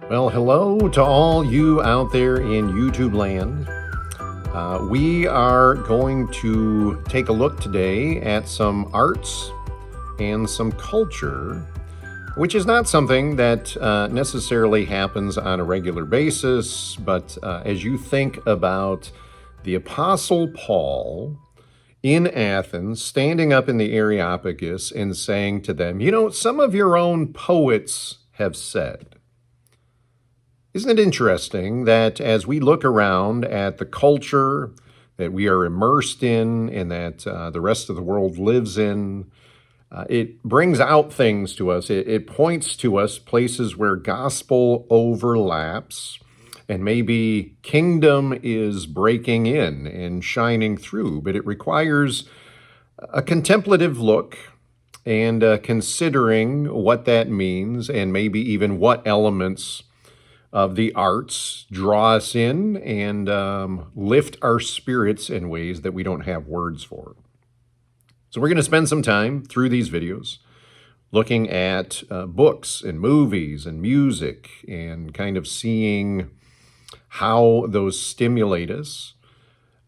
Well, hello to all you out there in YouTube land. We are going to take a look today at some arts and some culture, which is not something that necessarily happens on a regular basis, but as you think about the Apostle Paul in Athens, standing up in the Areopagus and saying to them, some of your own poets have said. Isn't it interesting that as we look around at the culture that we are immersed in and that the rest of the world lives in, it brings out things to us. It points to us places where gospel overlaps and maybe kingdom is breaking in and shining through, but it requires a contemplative look and considering what that means and maybe even what elements of the arts draw us in and lift our spirits in ways that we don't have words for. So we're going to spend some time through these videos looking at books and movies and music and kind of seeing how those stimulate us.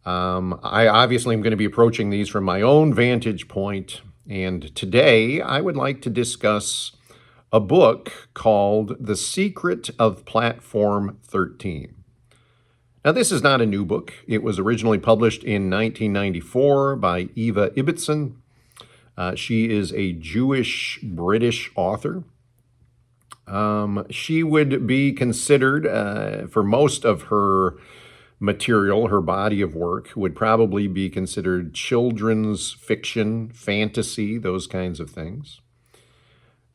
I obviously am going to be approaching these from my own vantage point, and today I would like to discuss a book called The Secret of Platform 13. Now, this is not a new book. It was originally published in 1994 by Eva Ibbotson. She is a Jewish-British author. She would be considered, for most of her material, her body of work, would probably be considered children's fiction, fantasy, those kinds of things.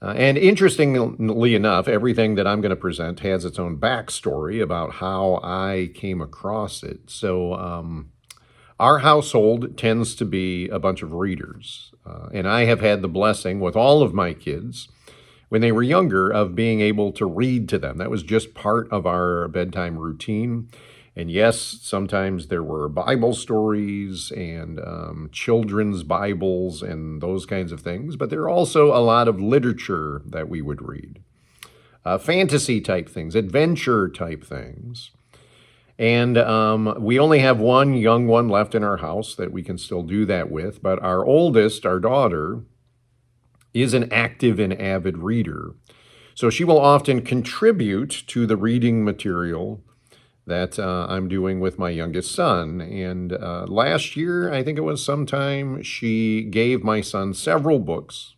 And interestingly enough, everything that I'm going to present has its own backstory about how I came across it. So our household tends to be a bunch of readers. And I have had the blessing with all of my kids, when they were younger, of being able to read to them. That was just part of our bedtime routine. And yes, sometimes there were Bible stories and children's Bibles and those kinds of things, but there are also a lot of literature that we would read. Fantasy type things, adventure type things. And we only have one young one left in our house that we can still do that with, but our oldest, our daughter, is an active and avid reader. So she will often contribute to the reading material that I'm doing with my youngest son. And last year, I think it was sometime, she gave my son several books.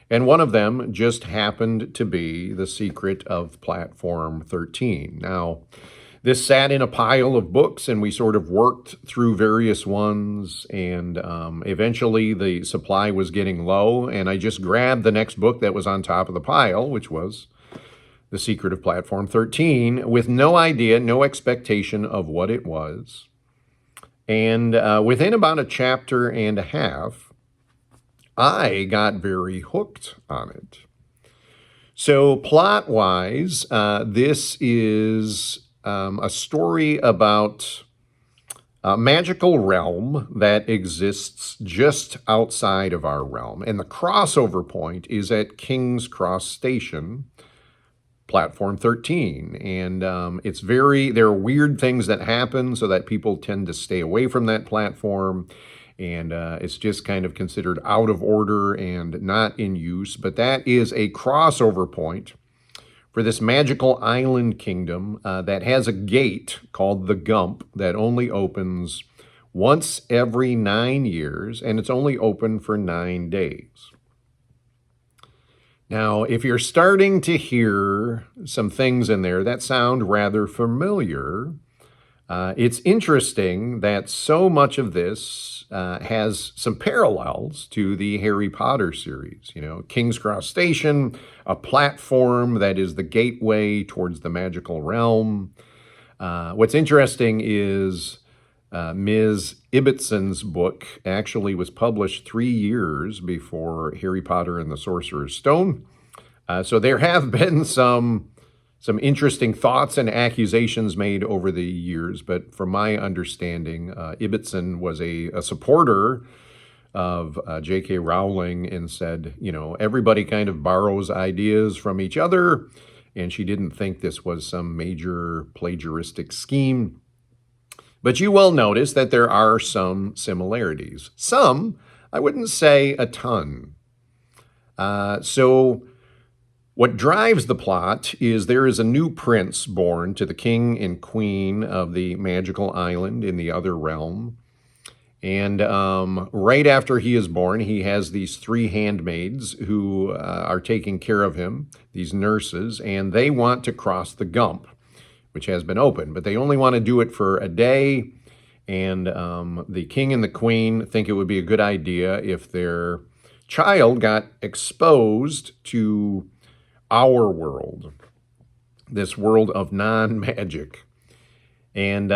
And one of them just happened to be The Secret of Platform 13. Now, this sat in a pile of books and we sort of worked through various ones, and eventually the supply was getting low and I just grabbed the next book that was on top of the pile, which was The Secret of Platform 13, with no idea, no expectation of what it was. And within about a chapter and a half, I got very hooked on it. So plot-wise, this is a story about a magical realm that exists just outside of our realm. And the crossover point is at King's Cross Station, Platform 13. And there are weird things that happen so that people tend to stay away from that platform. And it's just kind of considered out of order and not in use. But that is a crossover point for this magical island kingdom that has a gate called the Gump that only opens once every 9 years. And it's only open for 9 days. Now, if you're starting to hear some things in there that sound rather familiar, it's interesting that so much of this has some parallels to the Harry Potter series. King's Cross Station, a platform that is the gateway towards the magical realm. What's interesting is Ms. Ibbotson's book actually was published 3 years before Harry Potter and the Sorcerer's Stone. So there have been some interesting thoughts and accusations made over the years, but from my understanding, Ibbotson was a supporter of J.K. Rowling and said, everybody kind of borrows ideas from each other, and she didn't think this was some major plagiaristic scheme. But you will notice that there are some similarities. Some, I wouldn't say a ton. So what drives the plot is there is a new prince born to the king and queen of the magical island in the other realm. And right after he is born, he has these three handmaids who are taking care of him, these nurses, and they want to cross the Gump, which has been opened, but they only want to do it for a day. And the king and the queen think it would be a good idea if their child got exposed to our world, this world of non-magic. And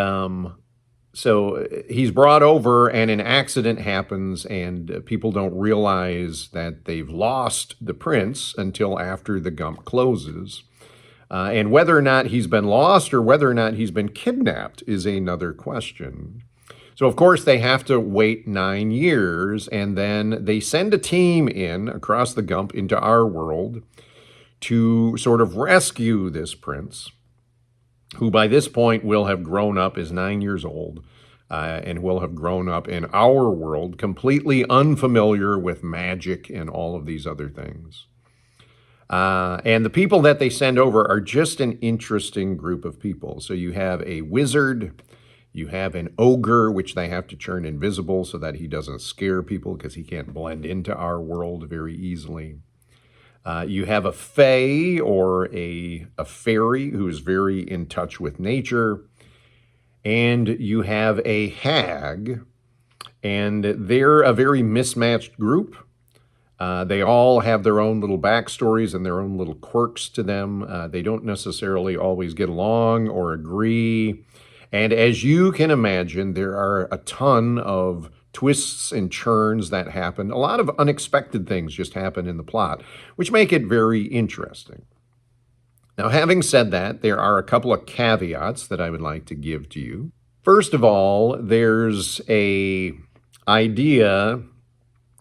so he's brought over, and an accident happens, and people don't realize that they've lost the prince until after the Gump closes. And whether or not he's been lost or whether or not he's been kidnapped is another question. So, of course, they have to wait 9 years, and then they send a team in across the Gump into our world to sort of rescue this prince, who by this point will have grown up, is 9 years old, and will have grown up in our world, completely unfamiliar with magic and all of these other things. And the people that they send over are just an interesting group of people. So you have a wizard, you have an ogre, which they have to turn invisible so that he doesn't scare people because he can't blend into our world very easily. You have a fae or a fairy who is very in touch with nature. And you have a hag, and they're a very mismatched group. They all have their own little backstories and their own little quirks to them. They don't necessarily always get along or agree. And as you can imagine, there are a ton of twists and turns that happen. A lot of unexpected things just happen in the plot, which make it very interesting. Now, having said that, there are a couple of caveats that I would like to give to you. First of all, there's a idea,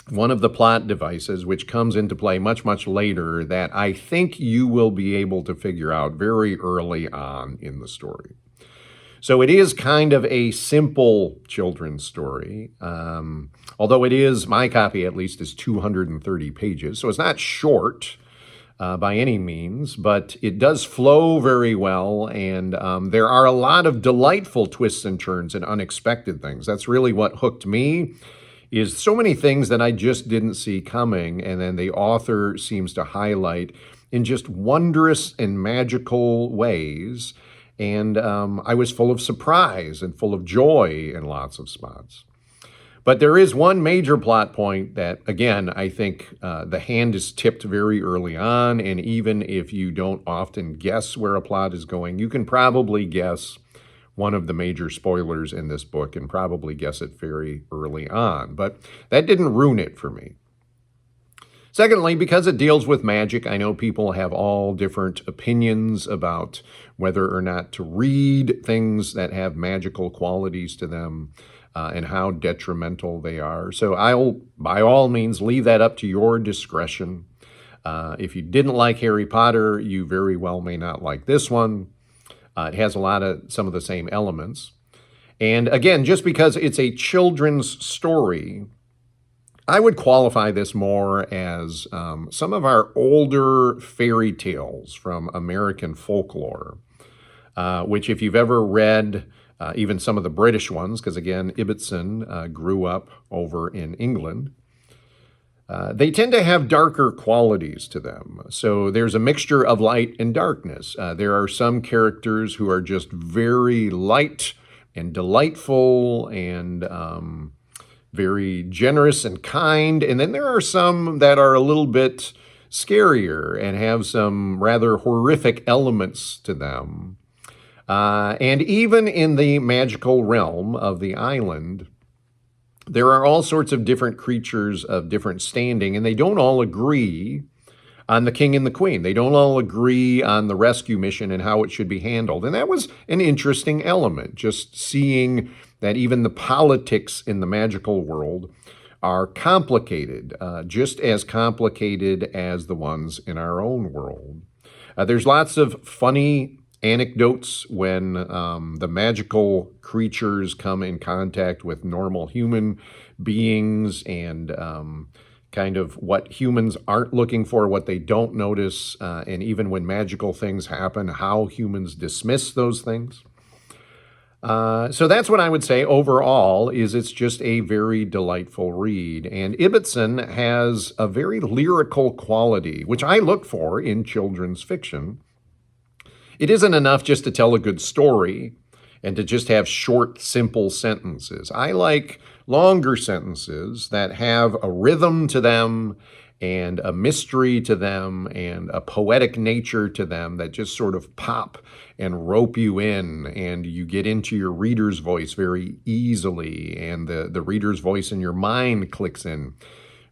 one of the plot devices, which comes into play much, much later, that I think you will be able to figure out very early on in the story. So it is kind of a simple children's story, although it is, my copy at least, is 230 pages. So it's not short by any means, but it does flow very well, and there are a lot of delightful twists and turns and unexpected things. That's really what hooked me, is so many things that I just didn't see coming, and then the author seems to highlight in just wondrous and magical ways. And I was full of surprise and full of joy in lots of spots. But there is one major plot point that, again, I think the hand is tipped very early on. And even if you don't often guess where a plot is going, you can probably guess one of the major spoilers in this book and probably guess it very early on. But that didn't ruin it for me. Secondly, because it deals with magic, I know people have all different opinions about whether or not to read things that have magical qualities to them and how detrimental they are. So I'll, by all means, leave that up to your discretion. If you didn't like Harry Potter, you very well may not like this one. It has some of the same elements. And again, just because it's a children's story, I would qualify this more as some of our older fairy tales from American folklore, which if you've ever read even some of the British ones, because again, Ibbotson grew up over in England, they tend to have darker qualities to them. So there's a mixture of light and darkness. There are some characters who are just very light and delightful and very generous and kind. And then there are some that are a little bit scarier and have some rather horrific elements to them. And even in the magical realm of the island, there are all sorts of different creatures of different standing, and they don't all agree on the king and the queen. They don't all agree on the rescue mission and how it should be handled. And that was an interesting element, just seeing that even the politics in the magical world are complicated, just as complicated as the ones in our own world. There's lots of funny anecdotes when the magical creatures come in contact with normal human beings, and kind of what humans aren't looking for, what they don't notice, and even when magical things happen, how humans dismiss those things. So that's what I would say overall is it's just a very delightful read. And Ibbotson has a very lyrical quality, which I look for in children's fiction. It isn't enough just to tell a good story and to just have short, simple sentences. I like longer sentences that have a rhythm to them and a mystery to them and a poetic nature to them that just sort of pop and rope you in, and you get into your reader's voice very easily, and the reader's voice in your mind clicks in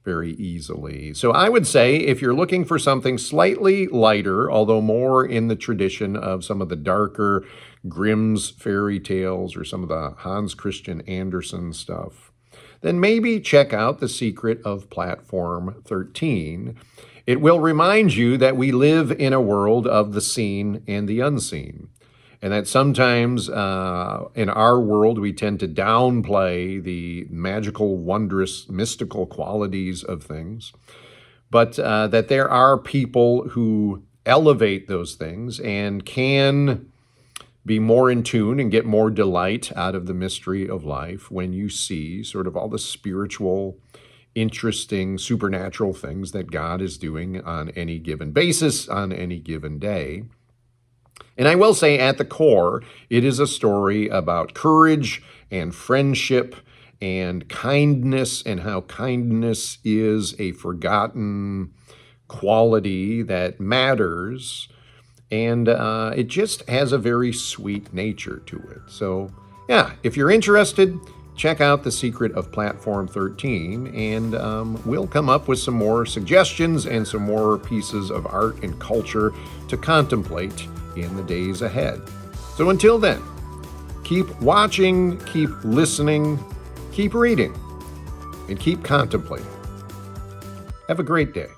very easily. So I would say if you're looking for something slightly lighter, although more in the tradition of some of the darker Grimm's fairy tales or some of the Hans Christian Andersen stuff, then maybe check out The Secret of Platform 13. It will remind you that we live in a world of the seen and the unseen, and that sometimes in our world we tend to downplay the magical, wondrous, mystical qualities of things, but that there are people who elevate those things and can be more in tune and get more delight out of the mystery of life when you see sort of all the spiritual, interesting, supernatural things that God is doing on any given basis, on any given day. And I will say at the core, it is a story about courage and friendship and kindness, and how kindness is a forgotten quality that matters. And it just has a very sweet nature to it. So, yeah, if you're interested, check out The Secret of Platform 13, and we'll come up with some more suggestions and some more pieces of art and culture to contemplate in the days ahead. So until then, keep watching, keep listening, keep reading, and keep contemplating. Have a great day.